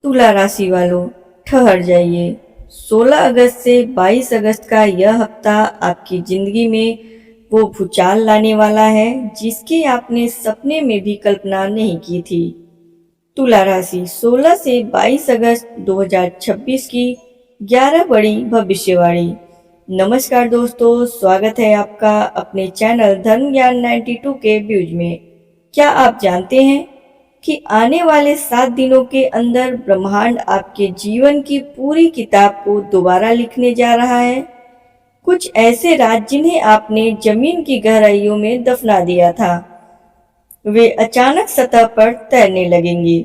तुला राशि वालों, ठहर जाइए। 16 अगस्त से 22 अगस्त का यह हफ्ता आपकी जिंदगी में वो भूचाल लाने वाला है जिसकी आपने सपने में भी कल्पना नहीं की थी। तुला राशि 16 से 22 अगस्त 2026 की 11 बड़ी भविष्यवाणी। नमस्कार दोस्तों, स्वागत है आपका अपने चैनल धर्म ज्ञान 92 के व्यूज में। क्या आप जानते हैं कि आने वाले 7 दिनों के अंदर ब्रह्मांड आपके जीवन की पूरी किताब को दोबारा लिखने जा रहा है। कुछ ऐसे राज जिन्हें आपने जमीन की गहराइयों में दफना दिया था, वे अचानक सतह पर तैरने लगेंगे।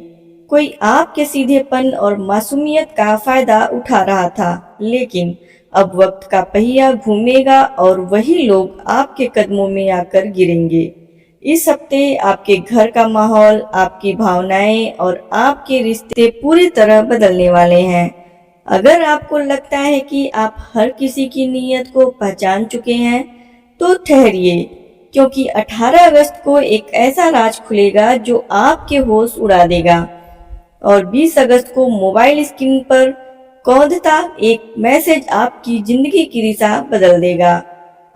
कोई आपके सीधेपन और मासूमियत का फायदा उठा रहा था, लेकिन अब वक्त का पहिया घूमेगा और वही लोग आपके कदमों में आकर गिरेंगे। इस हफ्ते आपके घर का माहौल, आपकी भावनाएं और आपके रिश्ते पूरी तरह बदलने वाले हैं। अगर आपको लगता है कि आप हर किसी की नीयत को पहचान चुके हैं, तो ठहरिए, क्योंकि 18 अगस्त को एक ऐसा राज खुलेगा जो आपके होश उड़ा देगा। और 20 अगस्त को मोबाइल स्क्रीन पर कौंधता एक मैसेज आपकी जिंदगी की दिशा बदल देगा।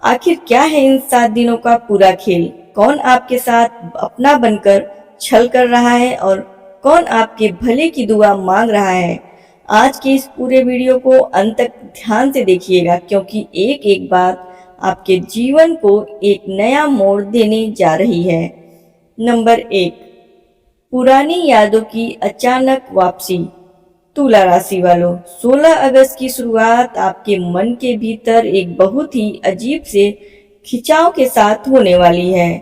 आखिर क्या है इन 7 दिनों का पूरा खेल? कौन आपके साथ अपना बनकर छल कर रहा है और कौन आपके भले की दुआ मांग रहा है? आज के इस पूरे वीडियो को अंत तक ध्यान से देखिएगा, क्योंकि एक एक बात आपके जीवन को एक नया मोड़ देने जा रही है। नंबर 1, पुरानी यादों की अचानक वापसी। तुला राशि वालों, 16 अगस्त की शुरुआत आपके मन के भीतर एक बहुत ही अजीब से खिंचाव के साथ होने वाली है।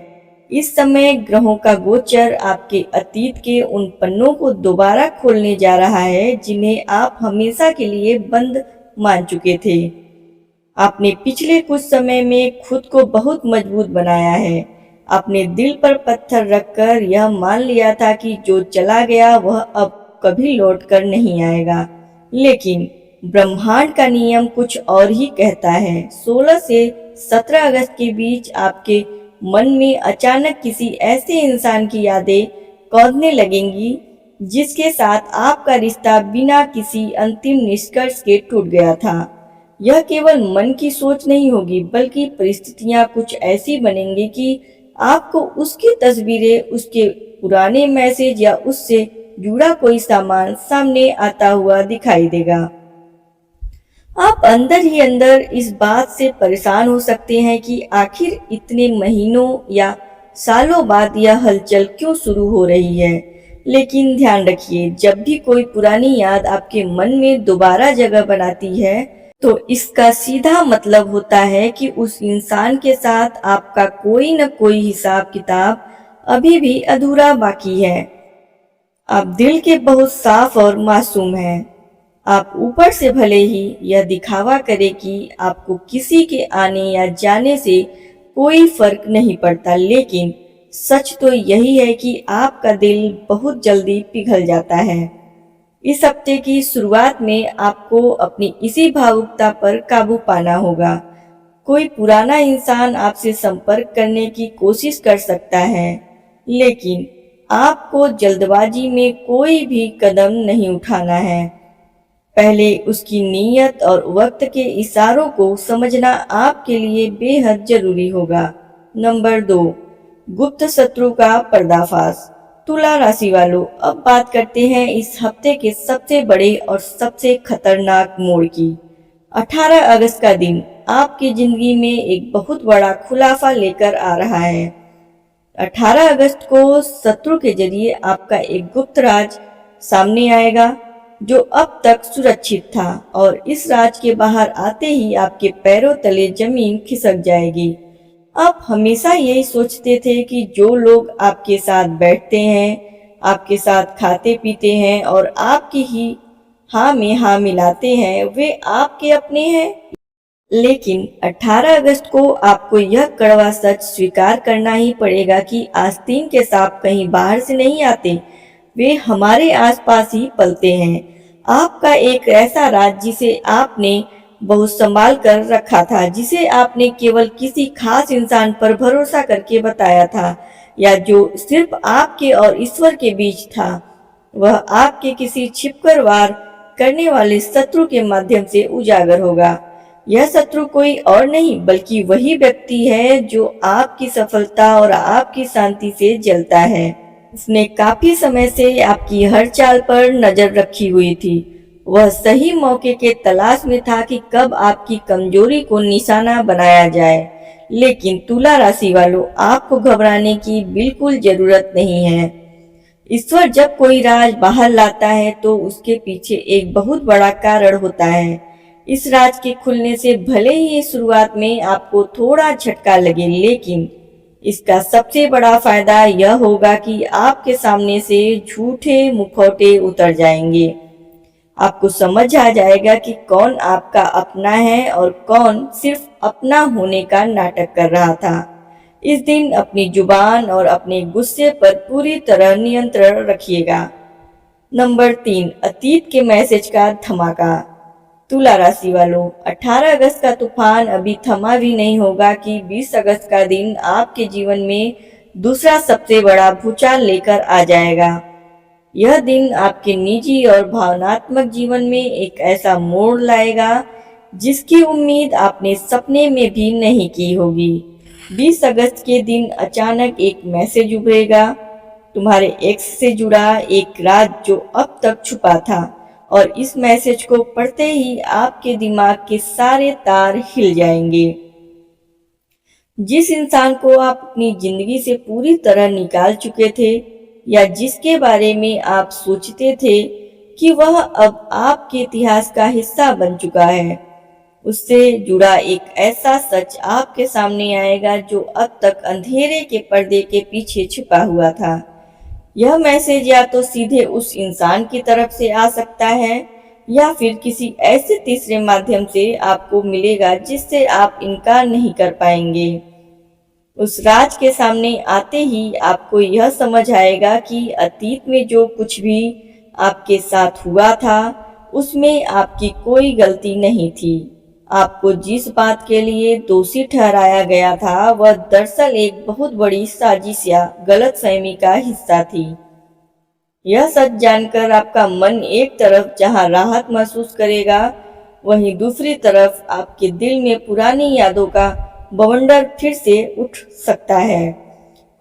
इस समय ग्रहों का गोचर आपके अतीत के उन पन्नों को दोबारा खोलने जा रहा है जिन्हें आप हमेशा के लिए बंद मान चुके थे। आपने पिछले कुछ समय में खुद को बहुत मजबूत बनाया है। आपने दिल पर पत्थर रखकर यह मान लिया था कि जो चला गया वह अब कभी लौट कर नहीं आएगा, लेकिन ब्रह्मांड का नियम कुछ और ही कहता है। 16 से 17 अगस्त के बीच आपके मन में अचानक किसी ऐसे इंसान की यादें कौंधने लगेंगी जिसके साथ आपका रिश्ता बिना किसी अंतिम निष्कर्ष के टूट गया था। यह केवल मन की सोच नहीं होगी, बल्कि परिस्थितियां कुछ ऐसी बनेंगी कि आपको उसकी तस्वीरें, उसके पुराने मैसेज या उससे जुड़ा कोई सामान सामने आता हुआ दिखाई देगा। आप अंदर ही अंदर इस बात से परेशान हो सकते हैं कि आखिर इतने महीनों या सालों बाद यह हलचल क्यों शुरू हो रही है। लेकिन ध्यान रखिए, जब भी कोई पुरानी याद आपके मन में दोबारा जगह बनाती है, तो इसका सीधा मतलब होता है कि उस इंसान के साथ आपका कोई न कोई हिसाब किताब अभी भी अधूरा बाकी है। आप दिल के बहुत साफ और मासूम हैं। आप ऊपर से भले ही यह दिखावा करें कि आपको किसी के आने या जाने से कोई फर्क नहीं पड़ता, लेकिन सच तो यही है कि आपका दिल बहुत जल्दी पिघल जाता है। इस हफ्ते की शुरुआत में आपको अपनी इसी भावुकता पर काबू पाना होगा। कोई पुराना इंसान आपसे संपर्क करने की कोशिश कर सकता है, लेकिन आपको जल्दबाजी में कोई भी कदम नहीं उठाना है। पहले उसकी नीयत और वक्त के इशारों को समझना आपके लिए बेहद जरूरी होगा। नंबर 2, गुप्त शत्रु का पर्दाफाश। तुला राशि वालों, अब बात करते हैं इस हफ्ते के सबसे बड़े और सबसे खतरनाक मोड़ की। 18 अगस्त का दिन आपकी जिंदगी में एक बहुत बड़ा खुलासा लेकर आ रहा है। 18 अगस्त को शत्रु के जरिए आपका एक गुप्त राज सामने आएगा जो अब तक सुरक्षित था, और इस राज के बाहर आते ही आपके पैरों तले जमीन खिसक जाएगी। आप हमेशा यही सोचते थे कि जो लोग आपके साथ बैठते हैं, आपके साथ खाते पीते हैं और आपकी ही हाँ में हाँ मिलाते हैं, वे आपके अपने हैं। लेकिन 18 अगस्त को आपको यह कड़वा सच स्वीकार करना ही पड़ेगा कि आस्तीन के सांप कहीं बाहर से नहीं आते, वे हमारे आसपास ही पलते हैं। आपका एक ऐसा राज जिसे आपने बहुत संभाल कर रखा था, जिसे आपने केवल किसी खास इंसान पर भरोसा करके बताया था, या जो सिर्फ आपके और ईश्वर के बीच था, वह आपके किसी छिपकर वार करने वाले शत्रु के माध्यम से उजागर होगा। यह शत्रु कोई और नहीं बल्कि वही व्यक्ति है जो आपकी सफलता और आपकी शांति से जलता है। उसने काफी समय से आपकी हर चाल पर नजर रखी हुई थी। वह सही मौके के तलाश में था कि कब आपकी कमजोरी को निशाना बनाया जाए। लेकिन तुला राशि वालों, आपको घबराने की बिल्कुल जरूरत नहीं है। ईश्वर जब कोई राज बाहर लाता है तो उसके पीछे एक बहुत बड़ा कारण होता है। इस राज के खुलने से भले ही शुरुआत में आपको थोड़ा झटका लगे, लेकिन इसका सबसे बड़ा फायदा यह होगा कि आपके सामने से झूठे मुखौटे उतर जाएंगे। आपको समझ आ जाएगा कि कौन आपका अपना है और कौन सिर्फ अपना होने का नाटक कर रहा था। इस दिन अपनी जुबान और अपने गुस्से पर पूरी तरह नियंत्रण रखिएगा। नंबर 3, अतीत के मैसेज का धमाका। तुला राशि वालों, 18 अगस्त का तूफान अभी थमा भी नहीं होगा कि 20 अगस्त का दिन आपके जीवन में दूसरा सबसे बड़ा भूचाल लेकर आ जाएगा। यह दिन आपके निजी और भावनात्मक जीवन में एक ऐसा मोड़ लाएगा जिसकी उम्मीद आपने सपने में भी नहीं की होगी। 20 अगस्त के दिन अचानक एक मैसेज उभरेगा, तुम्हारे एक्स से जुड़ा एक राज जो अब तक छुपा था, और इस मैसेज को पढ़ते ही आपके दिमाग के सारे तार हिल जाएंगे। जिस इंसान को आप अपनी जिंदगी से पूरी तरह निकाल चुके थे या जिसके बारे में आप सोचते थे कि वह अब आपके इतिहास का हिस्सा बन चुका है, उससे जुड़ा एक ऐसा सच आपके सामने आएगा जो अब तक अंधेरे के पर्दे के पीछे छुपा हुआ था। यह मैसेज या तो सीधे उस इंसान की तरफ से आ सकता है या फिर किसी ऐसे तीसरे माध्यम से आपको मिलेगा जिससे आप इनकार नहीं कर पाएंगे। उस राज के सामने आते ही आपको यह समझ आएगा कि अतीत में जो कुछ भी आपके साथ हुआ था उसमें आपकी कोई गलती नहीं थी। आपको जिस बात के लिए दोषी ठहराया गया था वह दरअसल एक बहुत बड़ी साजिश या गलतफहमी का हिस्सा थी। यह सच जानकर आपका मन एक तरफ जहां राहत महसूस करेगा, वहीं दूसरी तरफ आपके दिल में पुरानी यादों का बवंडर फिर से उठ सकता है।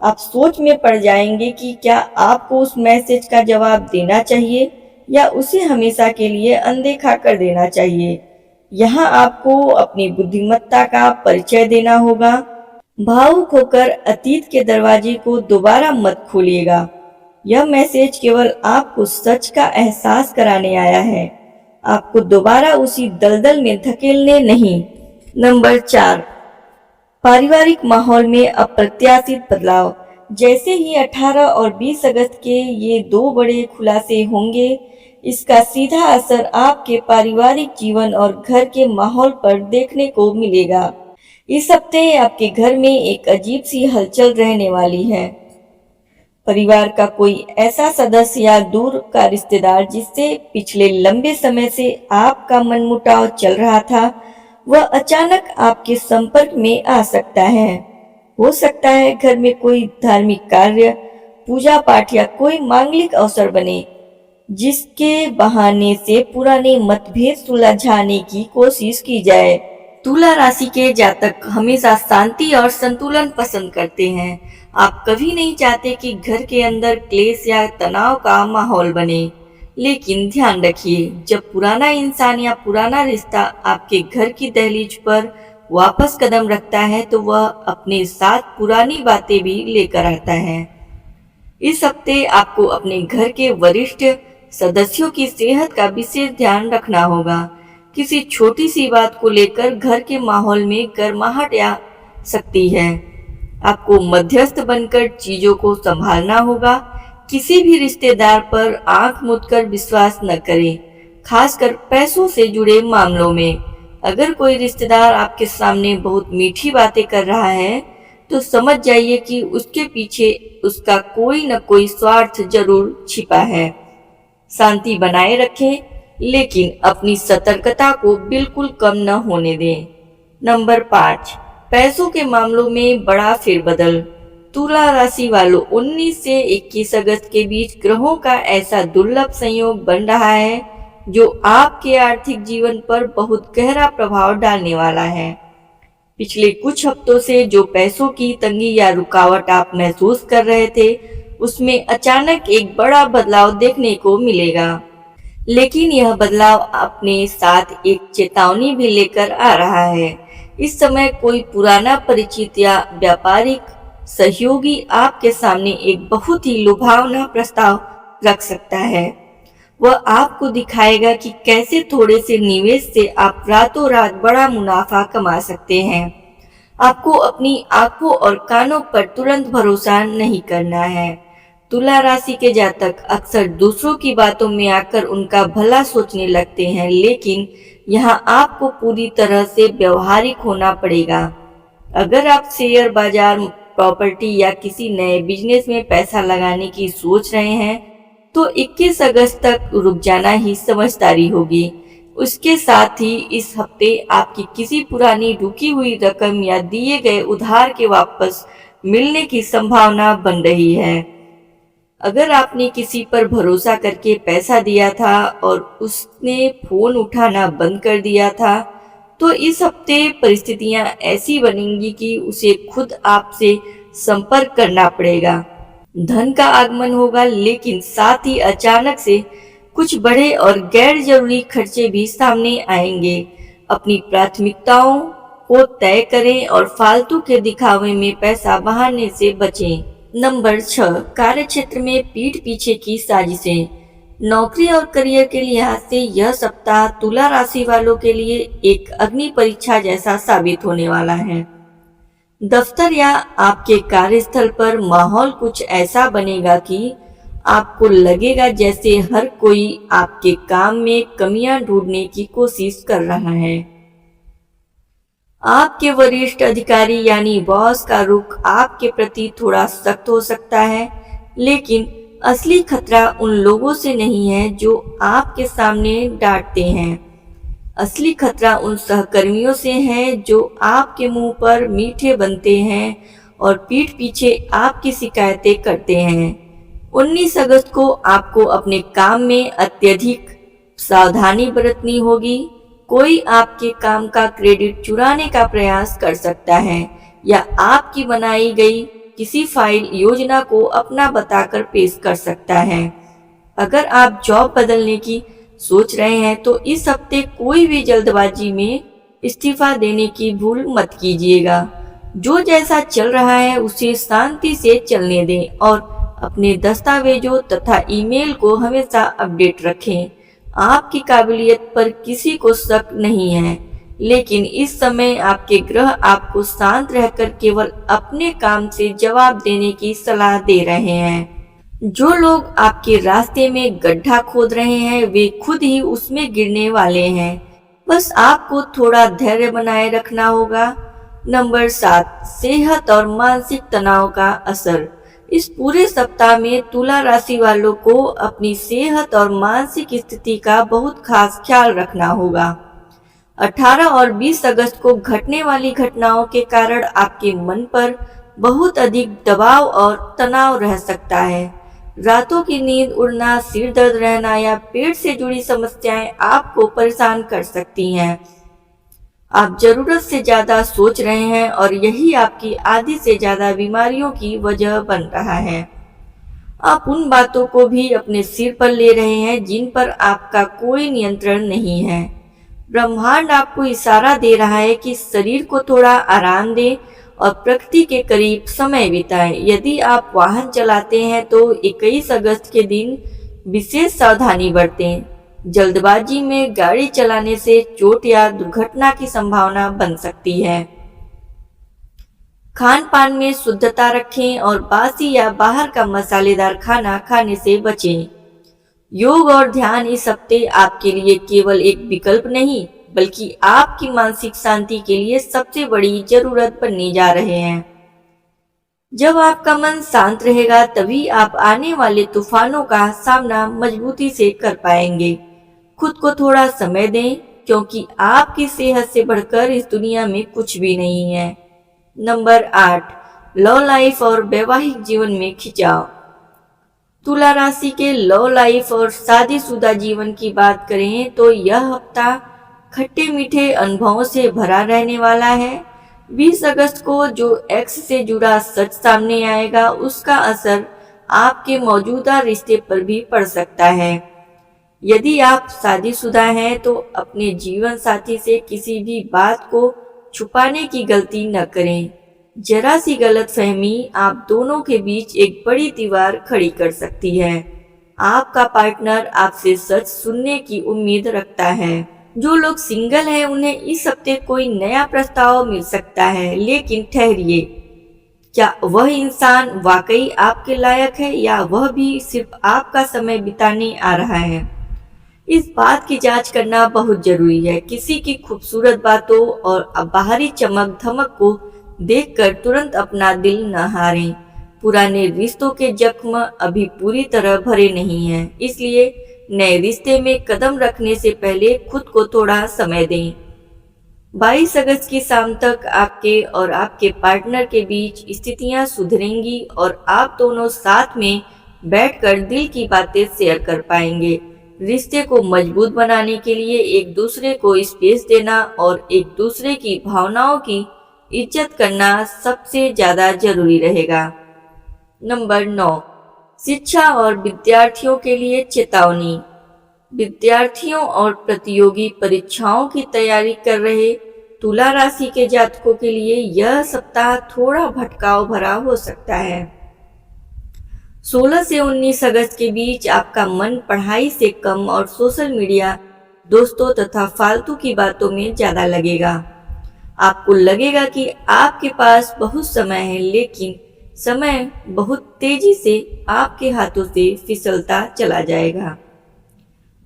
आप सोच में पड़ जाएंगे कि क्या आपको उस मैसेज का जवाब देना चाहिए या उसे हमेशा के लिए अनदेखा कर देना चाहिए। यहाँ आपको अपनी बुद्धिमत्ता का परिचय देना होगा। भावुक होकर अतीत के दरवाजे को दोबारा मत खोलिएगा। यह मैसेज केवल आपको सच का एहसास कराने आया है, आपको दोबारा उसी दलदल में धकेलने नहीं। नंबर 4, पारिवारिक माहौल में अप्रत्याशित बदलाव। जैसे ही 18 और 20 अगस्त के ये दो बड़े खुलासे होंगे, इसका सीधा असर आपके पारिवारिक जीवन और घर के माहौल पर देखने को मिलेगा। इस हफ्ते आपके घर में एक अजीब सी हलचल रहने वाली है। परिवार का कोई ऐसा सदस्य या दूर का रिश्तेदार जिससे पिछले लंबे समय से आपका मनमुटाव चल रहा था, वह अचानक आपके संपर्क में आ सकता है। हो सकता है घर में कोई धार्मिक कार्य, पूजा पाठ या कोई मांगलिक अवसर बने जिसके बहाने से पुराने मतभेद सुलझाने की कोशिश की जाए। तुला राशि के जातक हमेशा शांति और संतुलन पसंद करते हैं। आप कभी नहीं चाहते कि घर के अंदर क्लेश या तनाव का माहौल बने। लेकिन ध्यान रखिए, जब पुराना इंसान या पुराना रिश्ता आपके घर की दहलीज पर वापस कदम रखता है तो वह अपने साथ पुरानी बातें भी लेकर आता है। इस हफ्ते आपको अपने घर के वरिष्ठ सदस्यों की सेहत का विशेष ध्यान रखना होगा। किसी छोटी सी बात को लेकर घर के माहौल में गर्माहट आ सकती है। आपको मध्यस्थ बनकर चीजों को संभालना होगा। किसी भी रिश्तेदार पर आंख मूंदकर विश्वास न करें, खासकर पैसों से जुड़े मामलों में। अगर कोई रिश्तेदार आपके सामने बहुत मीठी बातें कर रहा है तो समझ जाइए कि उसके पीछे उसका कोई न कोई स्वार्थ जरूर छिपा है। शांति बनाए रखें, लेकिन अपनी सतर्कता को बिल्कुल कम न होने दें। नंबर 5, पैसों के मामलों में बड़ा फेरबदल। तुला राशि वालों, 19 से 21 अगस्त के बीच ग्रहों का ऐसा दुर्लभ संयोग बन रहा है जो आपके आर्थिक जीवन पर बहुत गहरा प्रभाव डालने वाला है। पिछले कुछ हफ्तों से जो पैसों की तंगी या रुकावट आप महसूस कर रहे थे, उसमें अचानक एक बड़ा बदलाव देखने को मिलेगा। लेकिन यह बदलाव अपने साथ एक चेतावनी भी लेकर आ रहा है। इस समय कोई पुराना परिचित या व्यापारिक सहयोगी आपके सामने एक बहुत ही लुभावना प्रस्ताव रख सकता है। वह आपको दिखाएगा कि कैसे थोड़े से निवेश से आप रातों रात बड़ा मुनाफा कमा सकते हैं। आपको अपनी आंखों और कानों पर तुरंत भरोसा नहीं करना है। तुला राशि के जातक अक्सर दूसरों की बातों में आकर उनका भला सोचने लगते हैं, लेकिन यहाँ आपको पूरी तरह से व्यवहारिक होना पड़ेगा। अगर आप शेयर बाजार, प्रॉपर्टी या किसी नए बिजनेस में पैसा लगाने की सोच रहे हैं, तो 21 अगस्त तक रुक जाना ही समझदारी होगी। उसके साथ ही इस हफ्ते आपकी किसी पुरानी रुकी हुई रकम या दिए गए उधार के वापस मिलने की संभावना बन रही है। अगर आपने किसी पर भरोसा करके पैसा दिया था और उसने फोन उठाना बंद कर दिया था, तो इस हफ्ते परिस्थितियां ऐसी बनेंगी कि उसे खुद आपसे संपर्क करना पड़ेगा। धन का आगमन होगा, लेकिन साथ ही अचानक से कुछ बड़े और गैर जरूरी खर्चे भी सामने आएंगे। अपनी प्राथमिकताओं को तय करें और फालतू के दिखावे में पैसा बहाने से बचें। नंबर 6, कार्य क्षेत्र में पीठ पीछे की साजिशें। नौकरी और करियर के लिहाज से यह सप्ताह तुला राशि वालों के लिए एक अग्नि परीक्षा जैसा साबित होने वाला है। दफ्तर या आपके कार्यस्थल पर माहौल कुछ ऐसा बनेगा कि आपको लगेगा जैसे हर कोई आपके काम में कमियां ढूंढने की कोशिश कर रहा है। आपके वरिष्ठ अधिकारी यानी बॉस का रुख आपके प्रति थोड़ा सख्त हो सकता है, लेकिन असली खतरा उन लोगों से नहीं है जो आपके सामने डांटते हैं। असली खतरा उन सहकर्मियों से है जो आपके मुंह पर मीठे बनते हैं और पीठ पीछे आपकी शिकायतें करते हैं। 19 अगस्त को आपको अपने काम में अत्यधिक सावधानी बरतनी होगी। कोई आपके काम का क्रेडिट चुराने का प्रयास कर सकता है या आपकी बनाई गई किसी फाइल योजना को अपना बताकर पेश कर सकता है। अगर आप जॉब बदलने की सोच रहे हैं तो इस हफ्ते कोई भी जल्दबाजी में इस्तीफा देने की भूल मत कीजिएगा। जो जैसा चल रहा है उसे शांति से चलने दें और अपने दस्तावेजों तथा ईमेल को हमेशा अपडेट रखें। आपकी काबिलियत पर किसी को शक नहीं है, लेकिन इस समय आपके ग्रह आपको शांत रहकर केवल अपने काम से जवाब देने की सलाह दे रहे हैं। जो लोग आपके रास्ते में गड्ढा खोद रहे हैं वे खुद ही उसमें गिरने वाले हैं। बस आपको थोड़ा धैर्य बनाए रखना होगा। नंबर 7, सेहत और मानसिक तनाव का असर। इस पूरे सप्ताह में तुला राशि वालों को अपनी सेहत और मानसिक स्थिति का बहुत खास ख्याल रखना होगा। 18 और 20 अगस्त को घटने वाली घटनाओं के कारण आपके मन पर बहुत अधिक दबाव और तनाव रह सकता है। रातों की नींद उड़ना, सिर दर्द रहना या पेट से जुड़ी समस्याएं आपको परेशान कर सकती हैं। आप जरूरत से ज्यादा सोच रहे हैं और यही आपकी आधी से ज्यादा बीमारियों की वजह बन रहा है। आप उन बातों को भी अपने सिर पर ले रहे हैं जिन पर आपका कोई नियंत्रण नहीं है। ब्रह्मांड आपको इशारा दे रहा है कि शरीर को थोड़ा आराम दें और प्रकृति के करीब समय बिताएं। यदि आप वाहन चलाते हैं तो 21 अगस्त के दिन विशेष सावधानी बरतें। जल्दबाजी में गाड़ी चलाने से चोट या दुर्घटना की संभावना बन सकती है। खान पान में शुद्धता रखें और बासी या बाहर का मसालेदार खाना खाने से बचें। योग और ध्यान इस हफ्ते आपके लिए केवल एक विकल्प नहीं बल्कि आपकी मानसिक शांति के लिए सबसे बड़ी जरूरत बनने जा रहे हैं। जब आपका मन शांत रहेगा तभी आप आने वाले तूफानों का सामना मजबूती से कर पाएंगे। खुद को थोड़ा समय दें क्योंकि आपकी सेहत से बढ़कर इस दुनिया में कुछ भी नहीं है। नंबर 8, लव लाइफ और वैवाहिक जीवन में खिंचाव। तुला राशि के लव लाइफ और शादीशुदा जीवन की बात करें तो यह हफ्ता खट्टे मीठे अनुभवों से भरा रहने वाला है। 20 अगस्त को जो एक्स से जुड़ा सच सामने आएगा, उसका असर आपके मौजूदा रिश्ते पर भी पड़ सकता है। यदि आप शादीशुदा हैं तो अपने जीवन साथी से किसी भी बात को छुपाने की गलती न करें। जरा सी गलतफहमी आप दोनों के बीच एक बड़ी दीवार खड़ी कर सकती है। आपका पार्टनर आपसे सच सुनने की उम्मीद रखता है। जो लोग सिंगल हैं उन्हें इस हफ्ते कोई नया प्रस्ताव मिल सकता है, लेकिन ठहरिए, क्या वह इंसान वाकई आपके लायक है या वह भी सिर्फ आपका समय बिताने आ रहा है। इस बात की जांच करना बहुत जरूरी है। किसी की खूबसूरत बातों और बाहरी चमक धमक को देखकर तुरंत अपना दिल न हारें। पुराने रिश्तों के जख्म अभी पूरी तरह भरे नहीं हैं, इसलिए नए रिश्ते में कदम रखने से पहले खुद को थोड़ा समय दें। 22 अगस्त की शाम तक आपके और आपके पार्टनर के बीच स्थितियां सुधरेंगी और आप दोनों साथ में बैठकर दिल की बातें शेयर कर पाएंगे। रिश्ते को मजबूत बनाने के लिए एक दूसरे को स्पेस देना और एक दूसरे की भावनाओं की इज्जत करना सबसे ज्यादा जरूरी रहेगा। नंबर 9, शिक्षा और विद्यार्थियों के लिए चेतावनी। विद्यार्थियों और प्रतियोगी परीक्षाओं की तैयारी कर रहे तुला राशि के जातकों के लिए यह सप्ताह थोड़ा भटकाव भरा हो सकता है। 16 से 19 अगस्त के बीच आपका मन पढ़ाई से कम और सोशल मीडिया, दोस्तों तथा फालतू की बातों में ज्यादा लगेगा। आपको लगेगा कि आपके पास बहुत समय है, लेकिन समय बहुत तेजी से आपके हाथों से फिसलता चला जाएगा।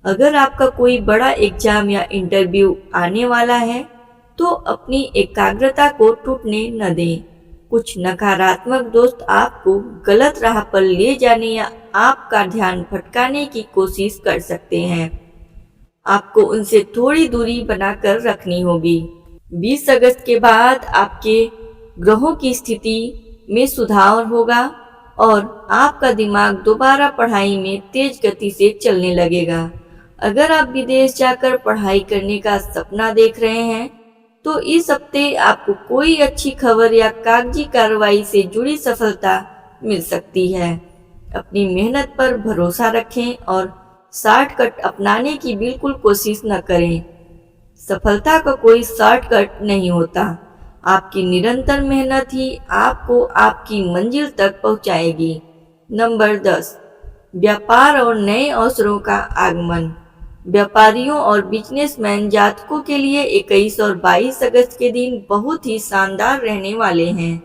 अगर आपका कोई बड़ा एग्जाम या इंटरव्यू आने वाला है तो अपनी एकाग्रता को टूटने न दें। कुछ नकारात्मक दोस्त आपको गलत राह पर ले जाने या आपका ध्यान भटकाने की कोशिश कर सकते हैं। आपको उनसे थोड़ी दूरी बनाकर रखनी होगी। 20 अगस्त के बाद आपके ग्रहों की स्थिति में सुधार होगा और आपका दिमाग दोबारा पढ़ाई में तेज गति से चलने लगेगा। अगर आप विदेश जाकर पढ़ाई करने का सपना देख रहे हैं तो इस हफ्ते आपको कोई अच्छी खबर या कागजी कार्रवाई से जुड़ी सफलता मिल सकती है। अपनी मेहनत पर भरोसा रखें और शॉर्टकट अपनाने की बिल्कुल कोशिश न करें। सफलता का कोई शॉर्टकट नहीं होता। आपकी निरंतर मेहनत ही आपको आपकी मंजिल तक पहुंचाएगी। नंबर 10, व्यापार और नए अवसरों का आगमन। व्यापारियों और बिजनेसमैन जातकों के लिए 21 और 22 अगस्त के दिन बहुत ही शानदार रहने वाले हैं।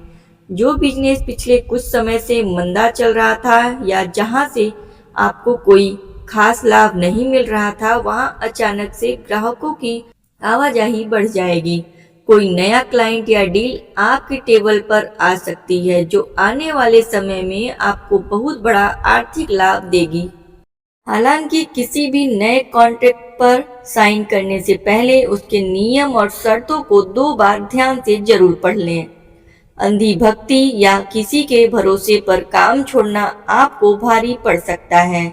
जो बिजनेस पिछले कुछ समय से मंदा चल रहा था या जहां से आपको कोई खास लाभ नहीं मिल रहा था, वहां अचानक से ग्राहकों की आवाजाही बढ़ जाएगी। कोई नया क्लाइंट या डील आपके टेबल पर आ सकती है जो आने वाले समय में आपको बहुत बड़ा आर्थिक लाभ देगी। हालांकि किसी भी नए कॉन्ट्रैक्ट पर साइन करने से पहले उसके नियम और शर्तों को 2 बार ध्यान से जरूर पढ़ लें। अंधी भक्ति या किसी के भरोसे पर काम छोड़ना आपको भारी पड़ सकता है।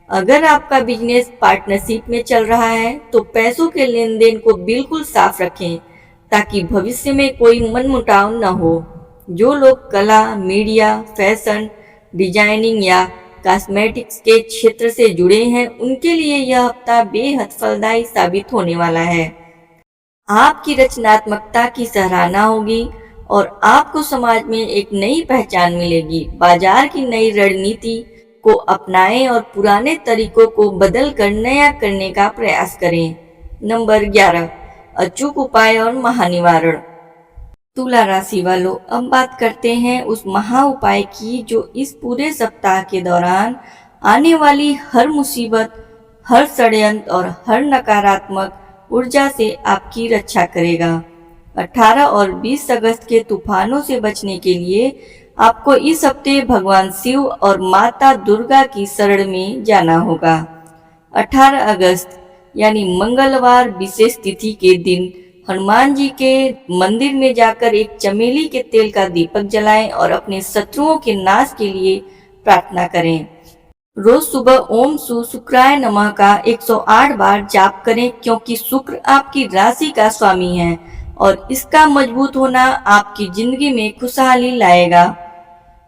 अगर आपका बिजनेस पार्टनरशिप में चल रहा है तो पैसों के लेन देन को बिल्कुल साफ रखें ताकि भविष्य में कोई मनमुटाव न हो। जो लोग कला, मीडिया, फैशन, डिजाइनिंग या कॉस्मेटिक्स के क्षेत्र से जुड़े हैं, उनके लिए यह हफ्ता बेहद फलदायी साबित होने वाला है। आपकी रचनात्मकता की सराहना होगी और आपको समाज में एक नई पहचान मिलेगी। बाजार की नई रणनीति को अपनाएं और पुराने तरीकों को बदलकर नया करने का प्रयास करें। नंबर 11, अचूक उपाय और महानिवारण। तुला राशि वालों, अब बात करते हैं उस महा उपाय की जो इस पूरे सप्ताह के दौरान आने वाली हर मुसीबत, हर षड्यंत्र और हर नकारात्मक ऊर्जा से आपकी रक्षा करेगा। 18 और 20 अगस्त के तूफानों से बचने के लिए आपको इस हफ्ते भगवान शिव और माता दुर्गा की शरण में जाना होगा। 18 अगस्त यानी मंगलवार विशेष तिथि के दिन हनुमान जी के मंदिर में जाकर एक चमेली के तेल का दीपक जलाएं और अपने शत्रुओं के नाश के लिए प्रार्थना करें। रोज सुबह ओम शुक्राय नमः का 108 बार जाप करें, क्योंकि शुक्र आपकी राशि का स्वामी है और इसका मजबूत होना आपकी जिंदगी में खुशहाली लाएगा।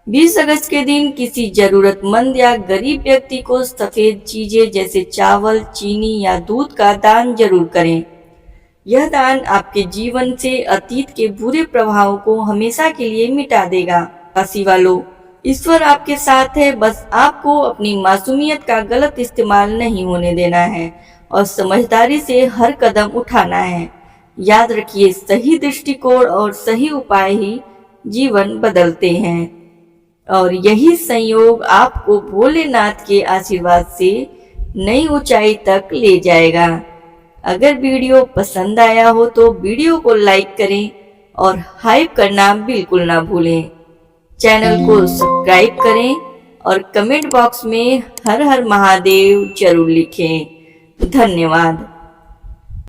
20 अगस्त के दिन किसी जरूरतमंद या गरीब व्यक्ति को सफेद चीजें जैसे चावल, चीनी या दूध का दान जरूर करें। यह दान आपके जीवन से अतीत के बुरे प्रभावों को हमेशा के लिए मिटा देगा। राशि वालों, ईश्वर आपके साथ है, बस आपको अपनी मासूमियत का गलत इस्तेमाल नहीं होने देना है और समझदारी से हर कदम उठाना है। याद रखिए, सही दृष्टिकोण और सही उपाय ही जीवन बदलते हैं और यही संयोग आपको भोलेनाथ के आशीर्वाद से नई ऊंचाई तक ले जाएगा। अगर वीडियो पसंद आया हो तो वीडियो को लाइक करें और हाइप करना बिल्कुल ना भूलें। चैनल को सब्सक्राइब करें और कमेंट बॉक्स में हर हर महादेव जरूर लिखें। धन्यवाद।